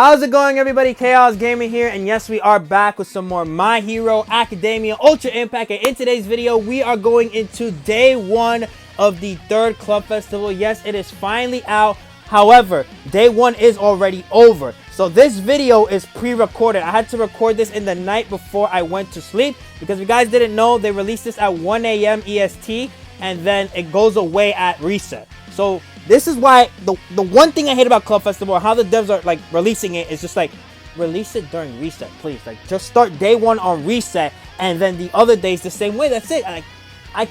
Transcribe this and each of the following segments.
How's it going, everybody? Chaos Gamer here, and yes, we are back with some more My Hero Academia Ultra Impact. And in today's video, we are going into day one of the third club festival. Yes, it is finally out. However, day one is already over. So this video is pre-recorded. I had to record this in the night before I went to sleep because if you guys didn't know, they released this at 1 a.m. EST and then it goes away at reset. So this is why the one thing I hate about Club Festival, how the devs are like releasing it, is just like release it during reset, please. Like just start day one on reset and then the other days the same way. That's it. Like I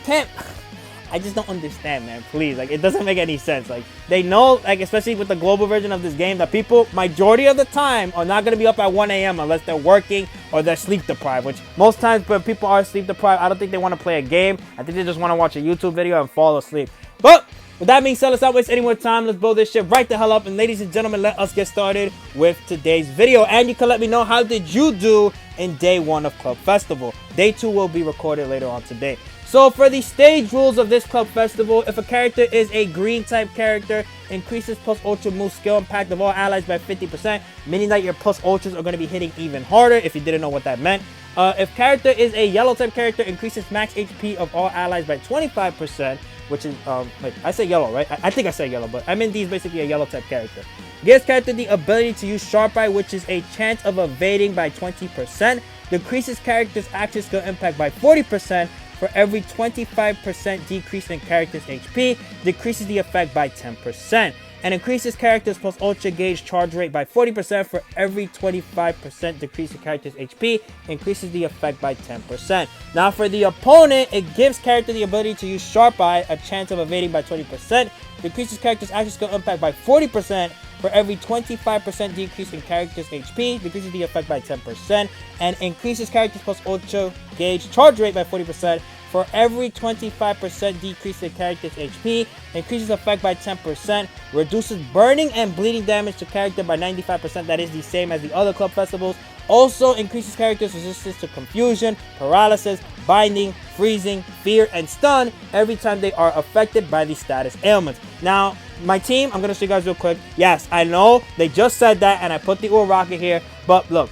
just don't understand, man. Please, like it doesn't make any sense. Like they know, like especially with the global version of this game, that people majority of the time are not gonna be up at 1 a.m. unless they're working or they're sleep deprived. Which most times when people are sleep deprived, I don't think they want to play a game. I think they just want to watch a YouTube video and fall asleep. But with that being said, let's not waste any more time. Let's blow this shit right the hell up. And ladies and gentlemen, let us get started with today's video. And you can let me know, how did you do in day one of Club Festival? Day two will be recorded later on today. So for the stage rules of this Club Festival, if a character is a green type character, increases plus ultra move skill impact of all allies by 50%, meaning that your plus ultras are going to be hitting even harder, if you didn't know what that meant. If character is a yellow type character, increases max HP of all allies by 25%, which is, wait, I say yellow, right? I think I said yellow, but I mean he's basically a yellow type character. Gives character the ability to use Sharp Eye, which is a chance of evading by 20%. Decreases character's action skill impact by 40%. For every 25% decrease in character's HP, decreases the effect by 10%. And increases character's plus ultra gauge charge rate by 40%. For every 25% decrease in character's HP, increases the effect by 10%. Now for the opponent, it gives character the ability to use Sharp Eye, a chance of evading by 20%. Decreases character's action skill impact by 40%. For every 25% decrease in character's HP, decreases the effect by 10%, and increases character's plus ultra gauge charge rate by 40%. For every 25% decrease in character's HP, increases effect by 10%, reduces burning and bleeding damage to character by 95%. That is the same as the other club festivals. Also increases character's resistance to confusion, paralysis, binding, freezing, fear, and stun every time they are affected by the status ailments. Now, my team, I'm going to show you guys real quick. Yes, I know they just said that and I put the Uraraka here, but look,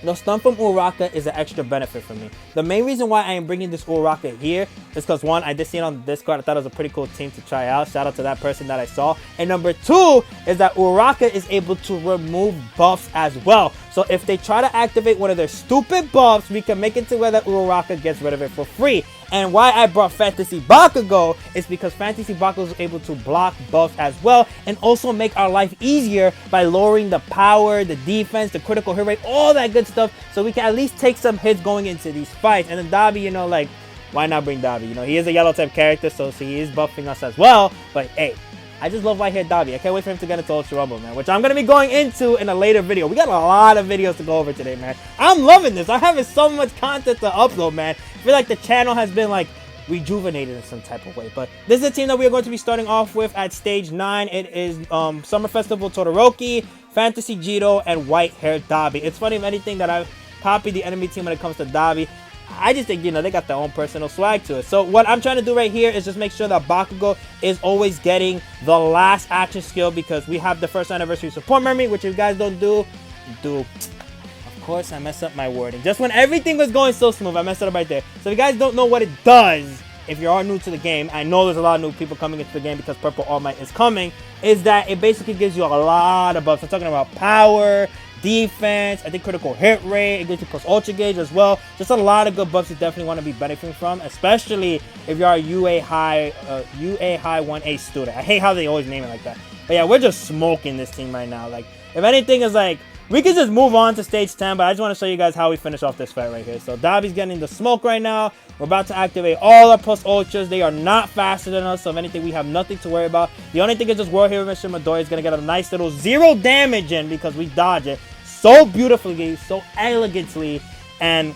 the stun from Uraraka is an extra benefit for me. The main reason why I am bringing this Uraraka here is because, one, I did see it on Discord. I thought it was a pretty cool team to try out. Shout out to that person that I saw. And number two is that Uraraka is able to remove buffs as well. So if they try to activate one of their stupid buffs, we can make it to where that Uraraka gets rid of it for free. And why I brought Fantasy Bakugo is because Fantasy Bakugo is able to block buffs as well and also make our life easier by lowering the power, the defense, the critical hit rate, all that good stuff, so we can at least take some hits going into these fights. And then Dabi, you know, like, why not bring Dabi? You know, he is a yellow type character, so he is buffing us as well. But hey, I just love white-haired Dabi. I can't wait for him to get into Ultra Rumble, man, which I'm going to be going into in a later video. We got a lot of videos to go over today, man. I'm loving this. I'm having so much content to upload, man. I feel like the channel has been, like, rejuvenated in some type of way. But this is a team that we are going to be starting off with at stage 9. It is Summer Festival Todoroki, Fantasy Jito, and white-haired Dabi. It's funny, if anything, that I've copied the enemy team when it comes to Dabi. I just think, you know, they got their own personal swag to it. So what I'm trying to do right here is just make sure that Bakugo is always getting the last action skill, because we have the first anniversary support memory, which if you guys don't do. Of course, I messed up my wording. Just when everything was going so smooth, I messed it up right there. So if you guys don't know what it does, if you are new to the game, I know there's a lot of new people coming into the game because Purple All Might is coming, is that it basically gives you a lot of buffs. I'm talking about power, defense, I think critical hit rate, it gives you plus ultra gauge as well. Just a lot of good buffs you definitely want to be benefiting from, especially if you are a UA high 1A student. I hate how they always name it like that. But yeah, we're just smoking this team right now. Like, if anything is like, we can just move on to stage 10, but I just want to show you guys how we finish off this fight right here. So Dabi's getting the smoke right now. We're about to activate all our plus ultras. They are not faster than us, so if anything, we have nothing to worry about. The only thing is this World Hero Mission Midoriya is going to get a nice little 0 damage in because we dodge it so beautifully, so elegantly. And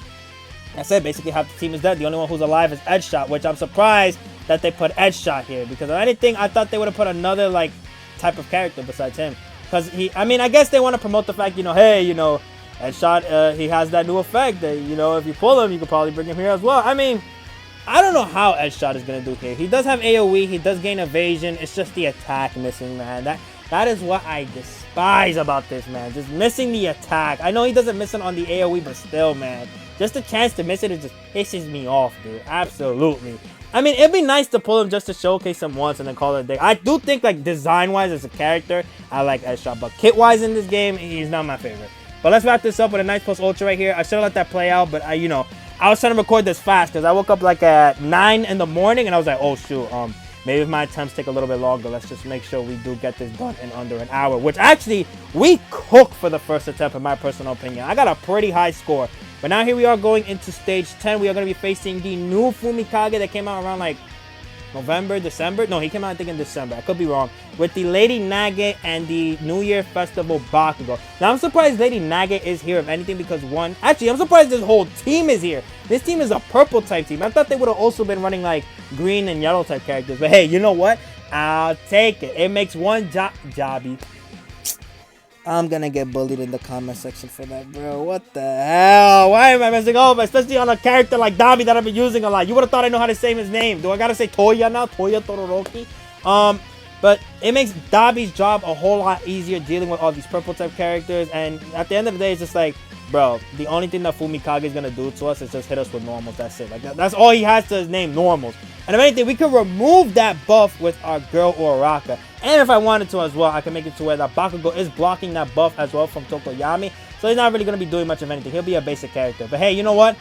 I said basically half the team is dead. The only one who's alive is Edge Shot, which I'm surprised that they put Edge Shot here, because if anything, I thought they would have put another like type of character besides him. Because I mean, I guess they want to promote the fact, you know, hey, you know, Edge Shot, he has that new effect that, you know, if you pull him, you could probably bring him here as well. I mean, I don't know how Edge Shot is going to do here. He does have AoE, he does gain evasion, it's just the attack missing, man. That is what I despise about this, man. Just missing the attack. I know he doesn't miss it on the AoE, but still, man. Just the chance to miss it, it just pisses me off, dude. Absolutely. I mean, it'd be nice to pull him just to showcase him once and then call it a day. I do think, like, design-wise as a character, I like Edgeshot. But kit-wise in this game, he's not my favorite. But let's wrap this up with a nice plus ultra right here. I should have let that play out, but I was trying to record this fast because I woke up like at 9 in the morning and I was like, oh shoot, maybe if my attempts take a little bit longer, let's just make sure we do get this done in under an hour. Which actually, we cooked for the first attempt in my personal opinion. I got a pretty high score. But now here we are going into stage 10. We are going to be facing the new Fumikage that came out around like November, December. No, he came out I think in December. I could be wrong. With the Lady Nage and the New Year Festival Bakugo. Now I'm surprised Lady Nage is here if anything because one... Actually, I'm surprised this whole team is here. This team is a purple type team. I thought they would have also been running like green and yellow type characters. But hey, you know what? I'll take it. It makes one jobby. I'm gonna get bullied in the comment section for that, bro. What the hell? Why am I messing up? Especially on a character like Dabi that I've been using a lot. You would have thought I know how to say his name. Do I gotta say Toya now? Toya Todoroki? But it makes Dabi's job a whole lot easier dealing with all these purple type characters. And at the end of the day, it's just like, bro, the only thing that Fumikage is gonna do to us is just hit us with normals. That's it. Like that's all he has to his name, normals. And if anything, we can remove that buff with our girl Uraraka. And if I wanted to as well, I can make it to where that Bakugo is blocking that buff as well from Tokoyami. So he's not really going to be doing much of anything. He'll be a basic character. But hey, you know what?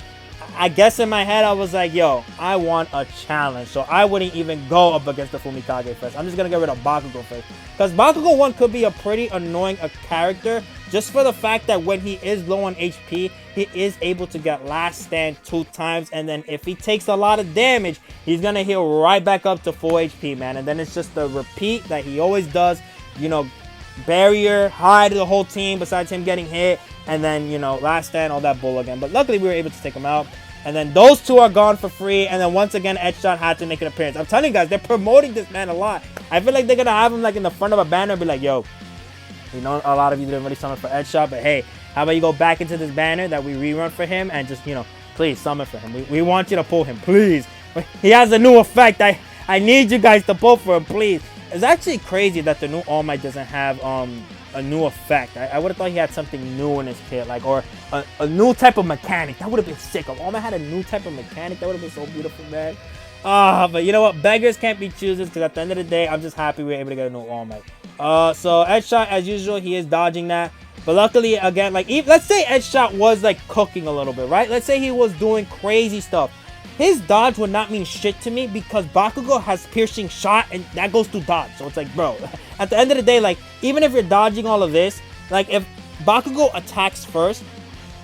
I guess in my head, I was like, yo, I want a challenge. So I wouldn't even go up against the Fumikage first. I'm just going to get rid of Bakugo first. Because Bakugo 1 could be a pretty annoying character. Just for the fact that when he is low on HP, he is able to get Last Stand 2 times. And then if he takes a lot of damage, he's going to heal right back up to full HP, man. And then it's just the repeat that he always does. You know, barrier, hide the whole team besides him getting hit. And then, you know, Last Stand, all that bull again. But luckily, we were able to take him out. And then those two are gone for free. And then once again, Edgeshot had to make an appearance. I'm telling you guys, they're promoting this man a lot. I feel like they're going to have him like in the front of a banner and be like, yo, we know a lot of you didn't really summon for Edgeshot, but hey, how about you go back into this banner that we rerun for him and just, you know, please summon for him. We want you to pull him, please. He has a new effect. I need you guys to pull for him, please. It's actually crazy that the new All Might doesn't have a new effect. I would have thought he had something new in his kit, like, or a new type of mechanic. That would have been sick. If All Might had a new type of mechanic, that would have been so beautiful, man. But you know what? Beggars can't be choosers because at the end of the day, I'm just happy we were able to get a new All Might. So Edgeshot, as usual, he is dodging that. But luckily, again, like, let's say Edgeshot was, like, cooking a little bit, right? Let's say he was doing crazy stuff. His dodge would not mean shit to me because Bakugo has piercing shot and that goes to dodge. So it's like, bro, at the end of the day, like, even if you're dodging all of this, like, if Bakugo attacks first,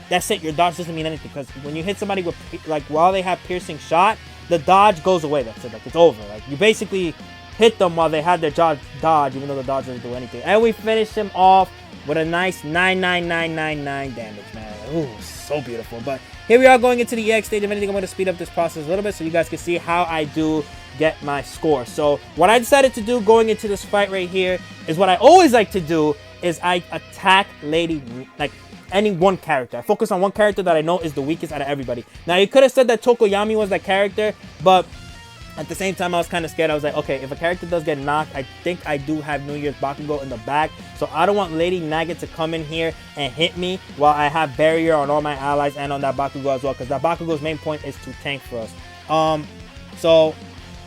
that's it. Your dodge doesn't mean anything because when you hit somebody with, like, while they have piercing shot, the dodge goes away. That's it. Like, it's over. Like, you basically hit them while they had their dodge, even though the dodge doesn't do anything. And we finished him off with a nice 99999 damage, man. Ooh, so beautiful. But here we are going into the EX stage. If anything, I'm going to speed up this process a little bit so you guys can see how I do get my score. So what I decided to do going into this fight right here is what I always like to do is I attack Lady, like, any one character. I focus on one character that I know is the weakest out of everybody. Now, you could have said that Tokoyami was that character, but at the same time, I was kind of scared. I was like, okay, if a character does get knocked, I think I do have New Year's Bakugo in the back. So I don't want Lady Nage to come in here and hit me while I have barrier on all my allies and on that Bakugo as well. Because that Bakugo's main point is to tank for us. So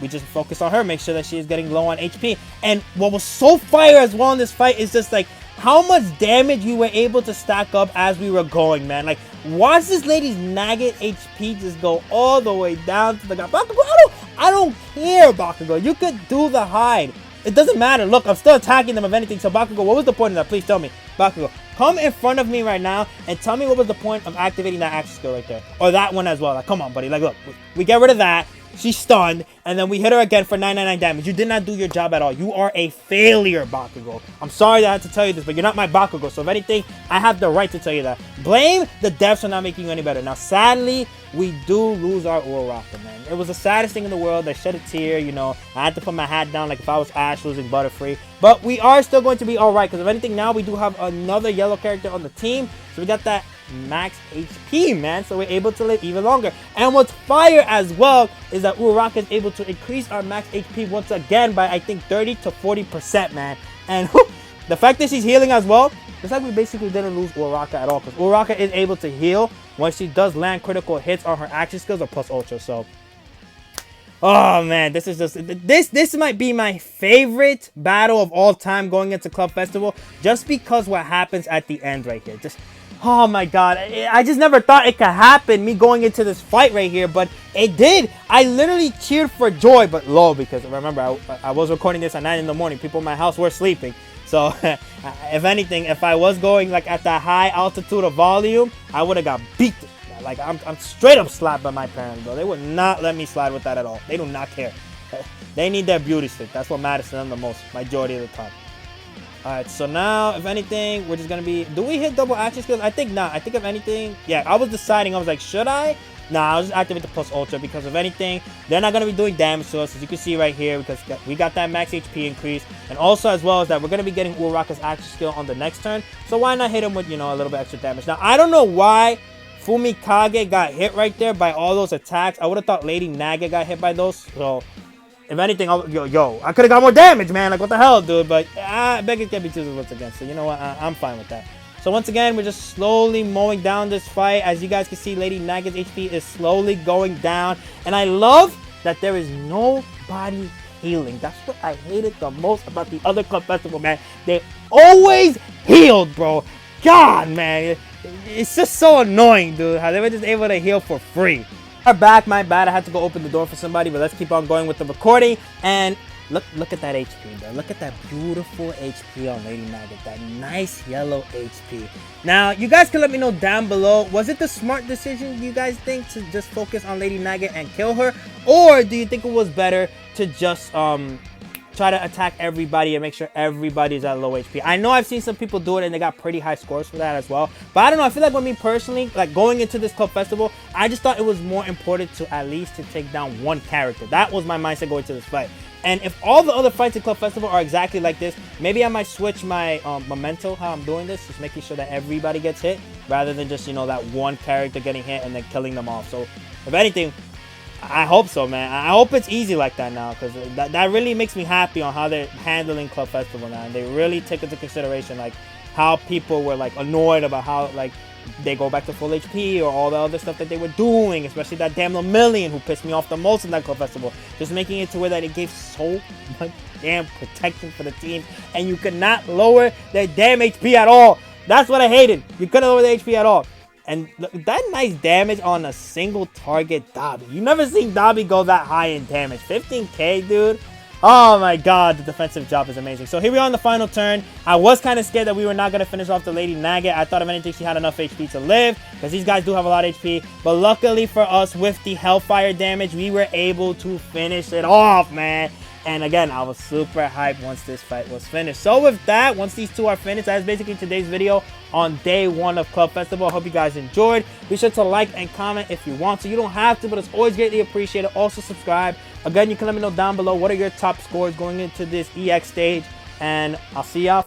we just focus on her, make sure that she is getting low on HP. And what was so fire as well in this fight is just like how much damage we were able to stack up as we were going, man. Like, watch this lady's Nage HP just go all the way down to the guy. Bakugo, I don't care, Bakugo. You could do the hide. It doesn't matter. Look, I'm still attacking them if anything. So, Bakugo, what was the point of that? Please tell me. Bakugo, come in front of me right now and tell me what was the point of activating that action skill right there. Or that one as well. Like, come on, buddy. Like, look, we get rid of that. She's stunned, and then we hit her again for 999 damage. You did not do your job at all. You are a failure, Bakugo. I'm sorry that I had to tell you this, but you're not my Bakugo. So if anything, I have the right to tell you that. Blame the devs for not making you any better. Now, sadly, we do lose our Uraraka, man. It was the saddest thing in the world. I shed a tear, you know. I had to put my hat down like if I was Ash losing Butterfree. But we are still going to be all right, because if anything, now we do have another yellow character on the team. So we got that max HP, man, so we're able to live even longer. And what's fire as well is that Uraraka is able to increase our max HP once again by I think 30 to 40%, man. And the fact that she's healing as well, it's like we basically didn't lose Uraraka at all, because Uraraka is able to heal when she does land critical hits on her action skills or plus ultra. So, oh man, this is just this might be my favorite battle of all time going into Club Festival, just because what happens at the end right here. Just, oh my god, I just never thought it could happen, me going into this fight right here, but it did. I literally cheered for joy, but low, because remember, I was recording this at 9 in the morning. People in my house were sleeping. So, if anything, if I was going like at that high altitude of volume, I would have got beat. Like, I'm straight up slapped by my parents, bro. They would not let me slide with that at all. They do not care. They need their beauty stick. That's what matters to them the most, majority of the time. Alright, so now, if anything, we're just going to be... Do we hit double action skills? I think not. I think if anything... Yeah, I was deciding. I was like, should I? Nah, I'll just activate the plus ultra, because if anything, they're not going to be doing damage to us, as you can see right here, because we got that max HP increase. And also, as well as that, we're going to be getting Uraraka's action skill on the next turn. So why not hit him with, you know, a little bit extra damage? Now, I don't know why Fumikage got hit right there by all those attacks. I would have thought Lady Naga got hit by those. So, if anything, I could have got more damage, man. Like, what the hell, dude? But, beggars can't be choosers once again. So, you know what? I'm fine with that. So, once again, we're just slowly mowing down this fight. As you guys can see, Lady Naga's HP is slowly going down. And I love that there is nobody healing. That's what I hated the most about the other Club Festival, man. They always healed, bro. God, man. It's just so annoying, dude, how they were just able to heal for free. We're back, my bad. I had to go open the door for somebody, but let's keep on going with the recording. And look at that HP, bro. Look at that beautiful HP on Lady Naga. That nice yellow HP. Now, you guys can let me know down below. Was it the smart decision, you guys think, to just focus on Lady Naga and kill her? Or do you think it was better to just try to attack everybody and make sure everybody's at low HP? I know I've seen some people do it and they got pretty high scores for that as well. But I don't know. I feel like with me personally, like going into this Club Festival, I just thought it was more important to at least to take down one character. That was my mindset going to this fight. And if all the other fights in Club Festival are exactly like this, maybe I might switch my memento, how I'm doing this, just making sure that everybody gets hit rather than just, you know, that one character getting hit and then killing them off. So, if anything, I hope so, man. I hope it's easy like that now, because that really makes me happy on how they're handling Club Festival now. And they really take into consideration, like, how people were, like, annoyed about how, like, they go back to full HP or all the other stuff that they were doing, especially that damn Lemillion who pissed me off the most in that Club Festival. Just making it to where that it gave so much damn protection for the team, and you could not lower their damn HP at all. That's what I hated. You couldn't lower the HP at all. And that nice damage on a single target Dabi. You never seen Dabi go that high in damage. 15k, dude. Oh my god, the defensive job is amazing. So here we are on the final turn. I was kind of scared that we were not going to finish off the Lady Naga. I thought if anything she had enough HP to live, because these guys do have a lot of HP. But luckily for us, with the Hellfire damage, we were able to finish it off, man. And again, I was super hyped once this fight was finished. So with that, once these two are finished, that is basically today's video on day 1 of Club Festival. I hope you guys enjoyed. Be sure to like and comment if you want to. You don't have to, but it's always greatly appreciated. Also subscribe. Again, you can let me know down below what are your top scores going into this EX stage. And I'll see y'all.